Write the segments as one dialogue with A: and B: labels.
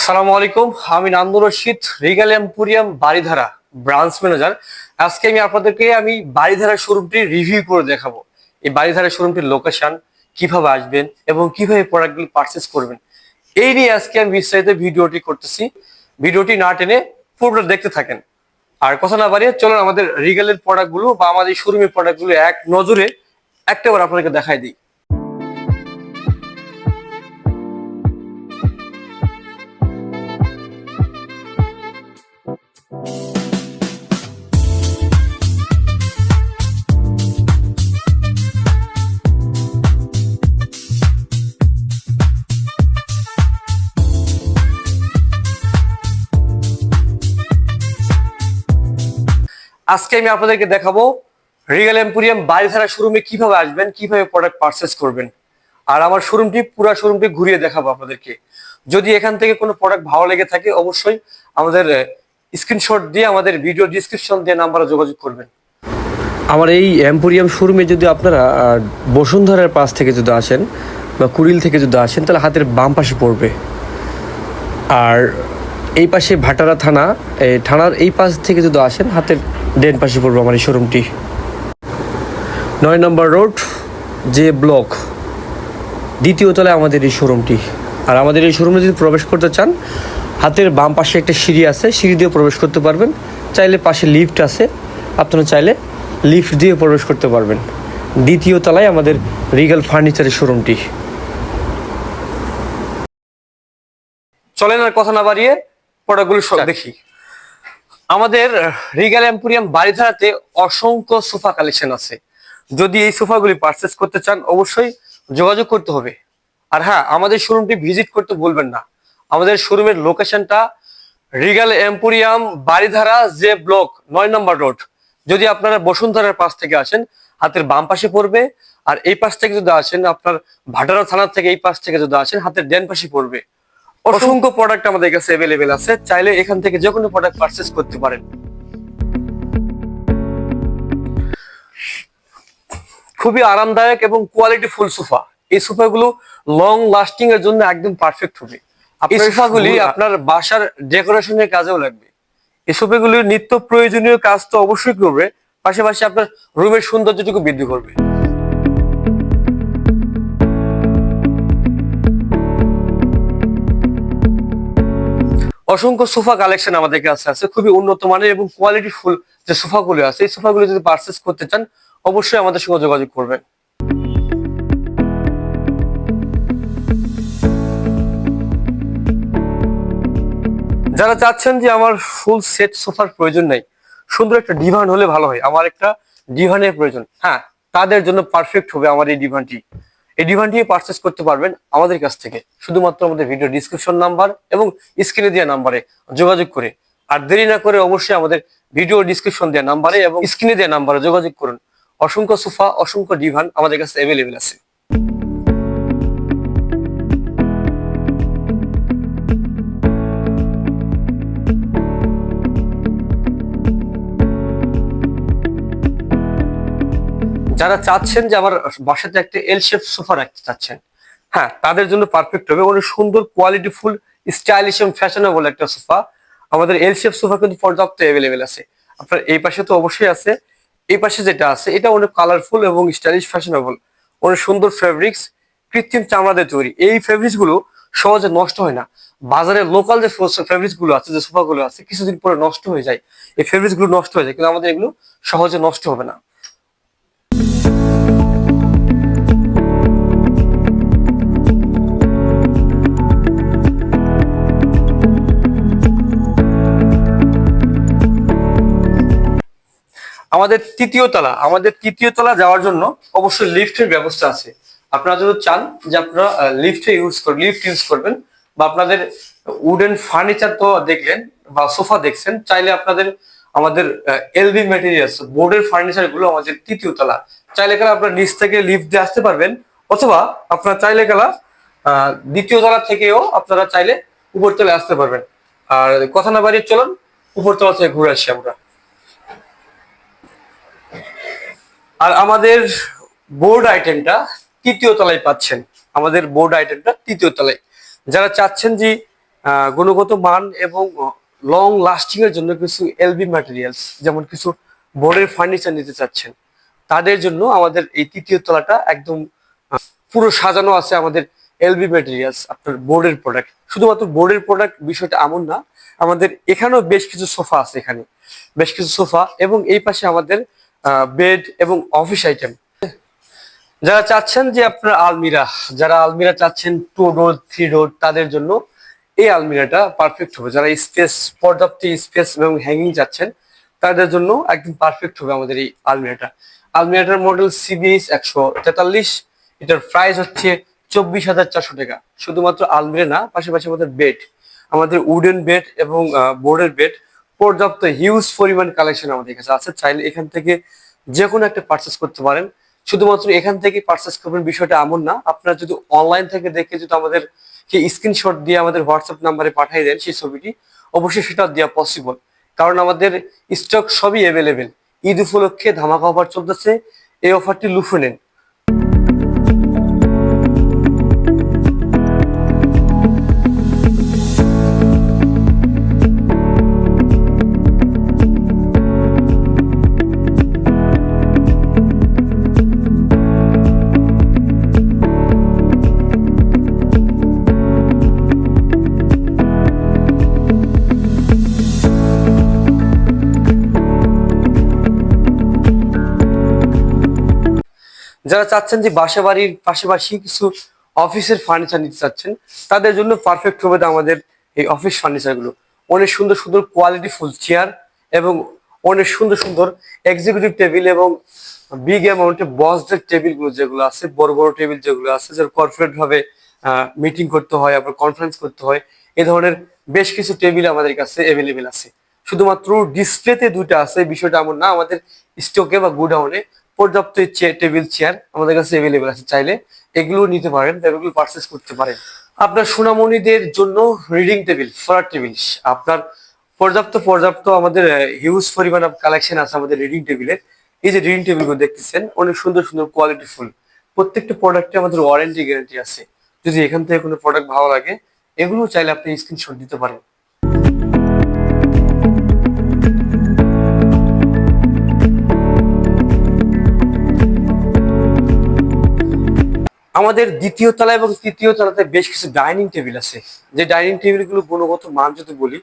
A: আসসালামু আলাইকুম। আমি Nandur Rashid, Regal Emporium Baridhara branch manager. আজকে আমি আপনাদেরকে বারিধারা শোরুমটি রিভিউ করে দেখাবো। এই বারিধারা শোরুমটির লোকেশন, কিভাবে আসবেন এবং কিভাবে প্রোডাক্টগুলো পারচেস করবেন, এই নিয়ে আজকে আমি বিস্তারিত ভিডিওটি করতেছি। ভিডিওটি না টেনে পুরোটা দেখতে থাকেন। আর কথা না বাড়িয়ে চলুন আমাদের রিগালের প্রোডাক্টগুলো বা আমাদের শোরুমের প্রোডাক্টগুলো এক নজরে একটাবার আপনাদেরকে দেখাই দিই। আজকে আমি আপনাদেরকে দেখাবো রিগাল এম্পোরিয়াম বারিধারা শোরুমে কিভাবে আসবেন, কিভাবে প্রোডাক্ট পারচেস করবেন। আর আমার পুরো শোরুমটি ঘুরিয়ে দেখাবো আপনাদেরকে। যদি এখান থেকে কোনো প্রোডাক্ট ভালো লেগে থাকে অবশ্যই আমাদের স্ক্রিনশট দিয়ে আমাদের ভিডিও ডিসক্রিপশন দিয়ে নাম্বারে যোগাযোগ করবেন। আমার এই এম্পোরিয়াম শোরুমে যদি আপনারা বসুন্ধরার পাশ থেকে যদি আসেন বা কুড়িল থেকে যদি আসেন তাহলে হাতের বাম পাশে পড়বে। আর এই পাশে ভাটারা থানা, থানার এই পাশ থেকে যদি আসেন হাতের ডেন পাশে পড়বে আমার এই শোরুমটি। ৯ নম্বর রোড, যে ব্লক, দ্বিতীয় তলায় আমাদের এই শোরুমটি। আর আমাদের এই শোরুমে যদি প্রবেশ করতে চান হাতের বাম পাশে একটা সিঁড়ি আছে, সিঁড়ি দিয়ে প্রবেশ করতে পারবেন। চাইলে পাশে লিফট আছে, আপনারা চাইলে লিফট দিয়ে প্রবেশ করতে পারবেন। দ্বিতীয় তলায় আমাদের রিগাল ফার্নিচারের শোরুমটি। চলেন আর কথা না বাড়িয়ে প্রোডাক্টগুলো সব দেখি। আমাদের রিগাল এম্পোরিয়াম বারিধারাতে অসংখ্য সোফা কালেকশন আছে। যদি এই সোফাগুলি পারচেস করতে চান অবশ্যই যোগাযোগ করতে হবে। আর হ্যাঁ, আমাদের শোরুমটি ভিজিট করতে ভুলবেন না। আমাদের শোরুমের লোকেশনটা রিগাল এম্পোরিয়াম বারিধারা, যে ব্লক, ৯ নম্বর রোড। যদি আপনারা বসুন্ধরার পাশ থেকে আসেন হাতের বাম পাশে পড়বে। আর এই পাশ থেকে যদি আসেন, আপনার ভাটারা থানা থেকে এই পাশ থেকে যদি আসেন হাতের ডান পাশে পড়বে। অসংখ্য প্রোডাক্ট আমাদের কাছে অ্যাভেলেবেল আছে, চাইলে এখান থেকে যে কোনো প্রোডাক্ট পারচেস করতে পারেন। খুবই আরামদায়ক এবং কোয়ালিটি ফুল সোফা। এই সোফাগুলো লং লাস্টিং এর জন্য একদম পারফেক্ট হবে। এই সোফাগুলি আপনার বাসার ডেকোরেশনের কাজেও লাগবে। এই সোফাগুলির নিত্য প্রয়োজনীয় কাজ তো অবশ্যই করবে, পাশাপাশি আপনার রুমের সৌন্দর্যটুকু বৃদ্ধি করবে। অসংখ্য সোফা কালেকশন আমাদের কাছে আছে, খুবই উন্নত মানের এবং কোয়ালিটি ফুল যে সোফাগুলো আছে, এই সোফাগুলো যদি পারচেস করতে চান অবশ্যই আমাদের সঙ্গে যোগাযোগ করবেন। যারা চাচ্ছেন যে আমার ফুল সেট সোফার প্রয়োজন নাই, সুন্দর একটা ডিভান হলে ভালো হয়, আমার একটা ডিভানের প্রয়োজন, হ্যাঁ, তাদের জন্য পারফেক্ট হবে আমার এই ডিভানটি। এই ডিভানটি পারচেস করতে পারবেন আমাদের কাছ থেকে শুধুমাত্র আমাদের ভিডিও ডিসক্রিপশন নাম্বার এবং স্ক্রিনে দেওয়া নাম্বারে যোগাযোগ করে। আর দেরি না করে অবশ্যই আমাদের ভিডিও ডিসক্রিপশন দেওয়া নাম্বারে এবং স্ক্রিনে দেওয়া নাম্বারে যোগাযোগ করুন। অসংখ্য সোফা, অসংখ্য ডিভান আমাদের কাছে অ্যাভেলেবেল আছে। যারা চাচ্ছেন যে আমার বাসাতে একটা এল শেপ সোফা রাখতে চাচ্ছেন, হ্যাঁ, তাদের জন্য পারফেক্ট হবে। অনেক সুন্দর কোয়ালিটি ফুল স্টাইলিশ এবং ফ্যাশনেবল একটা সোফা। আমাদের এল শেপ সোফা কিন্তু পর্যাপ্ত অ্যাভেলেবেল আছে। আপনার এই পাশে তো অবশ্যই আছে, এই পাশে যেটা আছে এটা অনেক কালারফুল এবং স্টাইলিশ ফ্যাশনেবল। অনেক সুন্দর ফেব্রিক্স, কৃত্রিম চামড়া দিয়ে তৈরি। এই ফেব্রিক্স গুলো সহজে নষ্ট হয় না। বাজারে লোকাল যে ফেব্রিক্স গুলো আছে, যে সোফা গুলো আছে, কিছুদিন পরে নষ্ট হয়ে যায়। এই ফেব্রিক্স গুলো নষ্ট হয়ে যায়, কিন্তু আমাদের এগুলো সহজে নষ্ট হবে না। আমাদের তৃতীয় তলা যাওয়ার জন্য অবশ্যই লিফটের ব্যবস্থা আছে। আপনারা যদি চান যে আপনারা লিফট ইউজ করবেন, বা আপনাদের উডেন ফার্নিচার তো দেখলেন বা সোফা দেখছেন, চাইলে আপনাদের আমাদের এলবি ম্যাটেরিয়ালস বোর্ডের ফার্নিচার গুলো আমাদের তৃতীয় তলা। চাইলে গেলে আপনার নিচ থেকে লিফট দিয়ে আসতে পারবেন, অথবা আপনারা চাইলে গেলা দ্বিতীয় তলা থেকেও আপনারা চাইলে উপর তলায় আসতে পারবেন। আর কথা না বাড়িয়ে চলুন উপর তলা থেকে ঘুরে আসি আমরা। আর আমাদের বোর্ড আইটেমটা তৃতীয় তলায় পাচ্ছেন। আমাদের বোর্ড আইটেমটা তৃতীয় তলায়। যারা চাচ্ছেন যে গুণগত মান এবং লং লাস্টিং এর জন্য কিছু এলবি ম্যাটেরিয়ালস, যেমন কিছু বোর্ডের ফার্নিচার নিতে চাচ্ছেন, তাদের জন্য আমাদের এই তৃতীয় তলাটা একদম পুরো সাজানো আছে আমাদের এলবি ম্যাটেরিয়ালস, আপনার বোর্ডের প্রোডাক্ট। শুধুমাত্র বোর্ডের প্রোডাক্ট বিষয়টা এমন না, আমাদের এখানেও বেশ কিছু সোফা আছে, এখানে বেশ কিছু সোফা, এবং এই পাশে আমাদের বেড এবং অফিস আইটেম। যারা চাচ্ছেন যে আপনার আলমিরা, যারা আলমিরা চাচ্ছেন 2 ডোর 3 ডোর, তাদের জন্য এই আলমিরাটা পারফেক্ট হবে। যারা স্পেস, পর্যাপ্ত স্পেস এবং হ্যাঙ্গিং চাচ্ছেন, তাদের জন্য একদম পারফেক্ট হবে আমাদের এই আলমিরাটা। আলমিরাটার মডেল CBH 143। এটার প্রাইস হচ্ছে 24,400 টাকা। শুধুমাত্র আলমিরা না, পাশাপাশি আমাদের বেড, আমাদের উডেন বেড এবং বোর্ডের বেড পর্যাপ্ত হিউজ পরিমাণ কালেকশন আমাদের কাছে আছে। চাইলে এখান থেকে যে কোনো একটা পারচেস করতে পারেন। শুধুমাত্র এখান থেকে পারচেস করবেন বিষয়টা এমন না, আপনারা যদি অনলাইন থেকে দেখে যদি আমাদের স্ক্রিনশট দিয়ে আমাদের হোয়াটসঅ্যাপ নাম্বারে পাঠিয়ে দেন সেই ছবিটি, অবশ্যই সেটা দেওয়া পসিবল, কারণ আমাদের স্টক সবই অ্যাভেলেবেল। ঈদ উপলক্ষে ধামাকা অফার চলতেছে, এই অফারটি লুফে নেন। যারা চাচ্ছেন যে বাসা বাড়ির পাশাপাশি কিছু অফিসের ফার্নিচার নিতে চাচ্ছেন, তাদের জন্য পারফেক্ট হবে আমাদের এই অফিস ফার্নিচার গুলো। অনেক সুন্দর সুন্দর কোয়ালিটি ফুল চেয়ার এবং অনেক সুন্দর সুন্দর এক্সিকিউটিভ টেবিল এবং বিগ অ্যামাউন্টে বসদের টেবিল গুলো যেগুলো আছে, বড় বড় টেবিল যেগুলো আছে, যারা কর্পোরেট ভাবে মিটিং করতে হয়, আবার কনফারেন্স করতে হয়, এই ধরনের বেশ কিছু টেবিল আমাদের কাছে অ্যাভেলেবেল আছে। শুধুমাত্র ডিসপ্লেতে দুইটা আছে বিষয়টা এমন না, আমাদের স্টকে বা গুডাউনে পর্যাপ্ত টেবিল চেয়ার আমাদের কাছে অ্যাভেলেবেল আছে। চাইলে এগুলো নিতে পারেন, এগুলো পারচেস করতে পারেন। আপনার সোনামণিদের জন্য রিডিং টেবিল, পড়ার টেবিল, আপনার পর্যাপ্ত পর্যাপ্ত আমাদের হিউজ পরিমাণ কালেকশন আছে আমাদের রিডিং টেবিলের। এই যে রিডিং টেবিলগুলো দেখতেছেন, অনেক সুন্দর সুন্দর কোয়ালিটি ফুল, প্রত্যেকটা প্রোডাক্টে আমাদের ওয়ারেন্টি গ্যারান্টি আছে। যদি এখান থেকে কোনো প্রোডাক্ট ভালো লাগে, এগুলো চাইলে আপনি স্ক্রিনশট দিতে পারেন। আমাদের দ্বিতীয় তলা এবং তৃতীয় তলাতে বেশ কিছু ডাইনিং টেবিল আছে। যে ডাইনিং টেবিল গুলো গুণগত মান যদি বলি,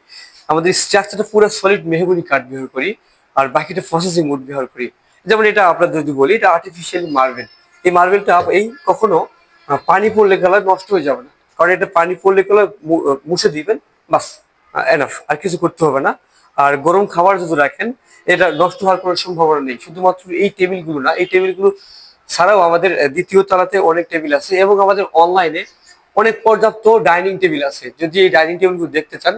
A: আমাদের স্ট্রাকচারটা পুরো সলিড মেহগনি কাঠ ব্যবহার করি, আর বাকিটা প্রসেসিং উড ব্যবহার করি। যেমন এটা আপনার যদি বলি, এটা আর্টিফিশিয়াল মার্বেল। এই মার্বেলটা এই কখনো পানি পড়লে গেলে নষ্ট হয়ে যাবে না, কারণ এটা পানি পড়লে গেলে মুছে দিবেন, বাস এনাফ, আর কিছু করতে হবে না। আর গরম খাবার যদি রাখেন, এটা নষ্ট হওয়ার কোনো সম্ভাবনা নেই। শুধুমাত্র এই টেবিলগুলো না, এই টেবিলগুলো ছাড়াও আমাদের দ্বিতীয় তলাতে অনেক টেবিল আছে, এবং আমাদের অনলাইনে অনেক পর্যাপ্ত ডাইনিং টেবিল আছে। যদি এই ডাইনিং টেবিলগুলো দেখতে চান,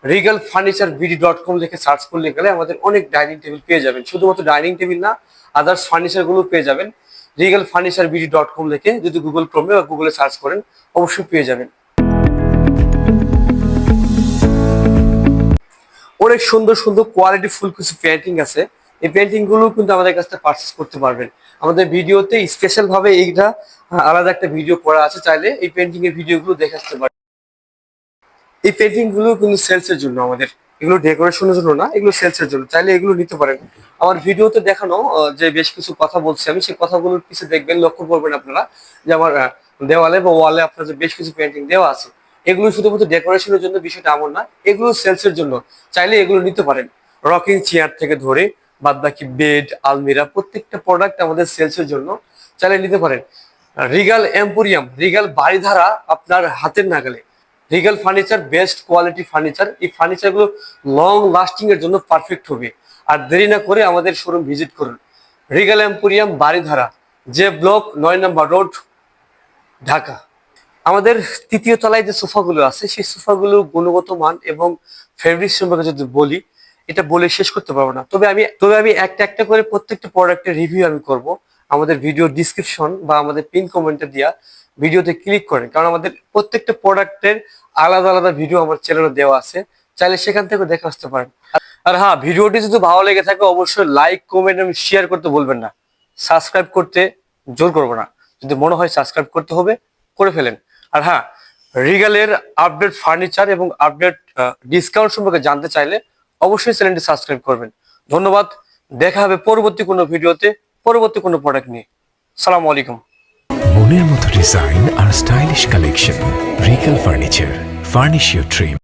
A: regalfurnitureBD.com লিখে সার্চ করলে গেলে আমাদের অনেক ডাইনিং টেবিল পেয়ে যাবেন। শুধুমাত্র ডাইনিং টেবিল না, আদার্স ফার্নিচার গুলো পেয়ে যাবেন। regalfurnitureBD.com লিখে যদি গুগল ক্রোমে বা গুগলে সার্চ করেন, অবশ্যই পেয়ে যাবেন। অনেক সুন্দর সুন্দর কোয়ালিটি ফুল কিছু পেন্টিং আছে, এই পেন্টিং গুলো কিন্তু আমাদের কাছ থেকে পারচেস করতে পারবেন। আমাদের ভিডিওতে স্পেশাল ভাবে এইটা আলাদা একটা ভিডিও করা আছে, চাইলে এই পেন্টিং এর ভিডিও গুলো দেখে আসতে পারেন। এই পেন্টিং গুলো কিন্তু সেলস এর জন্য, আমাদের এগুলো ডেকোরেশনের জন্য না, এগুলো সেলস এর জন্য। চাইলে এগুলো নিতে পারেন। আমার ভিডিওতে দেখানো যে বেশ কিছু কথা বলছি আমি, সেই কথাগুলোর পিছে দেখবেন, লক্ষ্য করবেন আপনারা যে আমার দেওয়ালে বা ওয়ালে আপনার যে বেশ কিছু পেন্টিং দেওয়া আছে, এগুলো শুধুমাত্র ডেকোরেশনের জন্য বিষয়টা এমন না, এগুলো সেলস এর জন্য। চাইলে এগুলো নিতে পারেন। রকিং চেয়ার থেকে ধরে বাদ বাকি বেড, আলমিরা, প্রত্যেকটা প্রোডাক্ট আমাদের সেলস এর জন্য, চাইলে নিতে পারেন। রিগাল এম্পোরিয়াম, রিগাল বাড়িধারা আপনার হাতের নাগালে। Regal furniture best quality furniture, এই ফার্নিচার গুলো লং লাস্টিং এর জন্য পারফেক্ট হবে। আর দেরি না করে আমাদের শোরুম ভিজিট করুন। রিগাল এম্পোরিয়াম, বাড়িধারা, যে ব্লক 9 নম্বর রোড, ঢাকা। আমাদের তৃতীয় তলায় যে সোফাগুলো আছে, সেই সোফাগুলো গুণগত মান এবং ফেব্রিক সম্পর্কে যদি বলি, এটা বলে শেষ করতে পারবো না। তবে আমি একটা একটা করে প্রত্যেকটা প্রোডাক্টের রিভিউ আমি করব। আমাদের ভিডিও ডিসক্রিপশন বা আমাদের পিন কমেন্টে দেওয়া ভিডিওতে ক্লিক করেন, কারণ আমাদের প্রত্যেকটা প্রোডাক্টের আলাদা আলাদা ভিডিও আমার চ্যানেলে দেওয়া আছে, চাইলে সেখান থেকে দেখে আসতে পারেন। আর হ্যাঁ, ভিডিওটি যদি ভালো লেগে থাকে, অবশ্যই লাইক, কমেন্ট এবং শেয়ার করতে বলবেন না। সাবস্ক্রাইব করতে জোর করবো না, যদি মনে হয় সাবস্ক্রাইব করতে হবে, করে ফেলেন। আর হ্যাঁ, রিগালের আপডেট ফার্নিচার এবং আপডেট ডিসকাউন্ট সম্পর্কে জানতে চাইলে অবশ্যই চ্যানেলটি সাবস্ক্রাইব করবেন। ধন্যবাদ। দেখা হবে পরবর্তী কোনো ভিডিওতে, পরবর্তী কোনো প্রোডাক্ট নিয়ে। সালামু আলাইকুম।
B: মনের মতো ডিজাইন আর stylish collection, Regal furniture, furnish your dream.